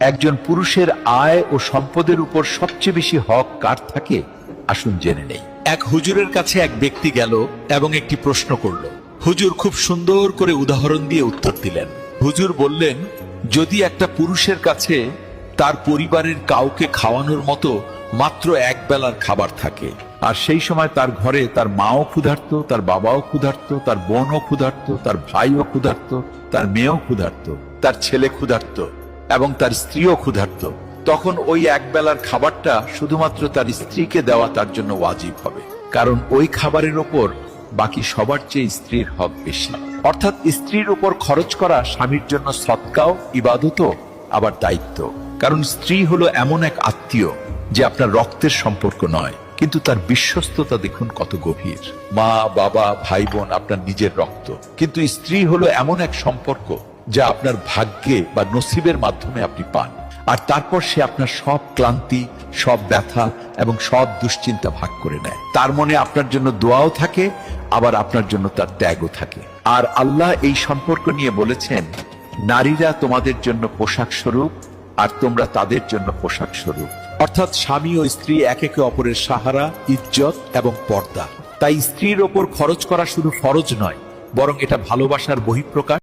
একজন পুরুষের আয় ও সম্পদের উপর সবচেয়ে বেশি হক কার থাকে, আসুন জেনে নেই। এক হুজুরের কাছে এক ব্যক্তি গেল এবং একটি প্রশ্ন করল। হুজুর খুব সুন্দর করে উদাহরণ দিয়ে উত্তর দিলেন। হুজুর বললেন, যদি একটা পুরুষের কাছে তার পরিবারের কাউকে খাওয়ানোর মতো মাত্র এক বেলার খাবার থাকে, আর সেই সময় তার ঘরে তার মাও ক্ষুধার্ত, তার বাবাও ক্ষুধার্ত, তার বোনও ক্ষুধার্ত, তার ভাইও ক্ষুধার্ত, তার মেয়েও ক্ষুধার্ত, তার ছেলে ক্ষুধার্ত এবং তার স্ত্রীও ক্ষুধার্ত, তখন ওই এক বেলার খাবারটা শুধুমাত্র তার স্ত্রীকে দেওয়া তার জন্য ওয়াজিব হবে, কারণ ওই খাবারের ওপর বাকি সবার চেয়ে স্ত্রীর হক বেশি। অর্থাৎ স্ত্রীর উপর খরচ করা স্বামীর জন্য সৎকাও, ইবাদতও, আবার দায়িত্ব। কারণ স্ত্রী হলো এমন এক আত্মীয় যে আপনার রক্তের সম্পর্ক নয়, কিন্তু তার বিশ্বস্ততা দেখুন কত গভীর। মা, বাবা, ভাই বোন আপনার নিজের রক্ত, কিন্তু স্ত্রী হলো এমন এক সম্পর্ক যা আপনার ভাগ্যে বা নসিবের মাধ্যমে আপনি পান। আর তারপর সে আপনার সব ক্লান্তি, সব ব্যথা এবং সব দুশ্চিন্তা ভাগ করে নেয়। তার মনে আপনার জন্য দোয়াও থাকে, আবার আপনার জন্য তার ত্যাগও থাকে। আর আল্লাহ এই সম্পর্ক নিয়ে বলেছেন, নারীরা তোমাদের জন্য পোশাক স্বরূপ আর তোমরা তাদের জন্য পোশাক স্বরূপ। অর্থাৎ স্বামী ও স্ত্রী একে অপরের সাহারা, ইজ্জত এবং পর্দা। তাই স্ত্রীর ওপর খরচ করা শুধু ফরজ নয়, বরং এটা ভালোবাসার বহিঃপ্রকাশ।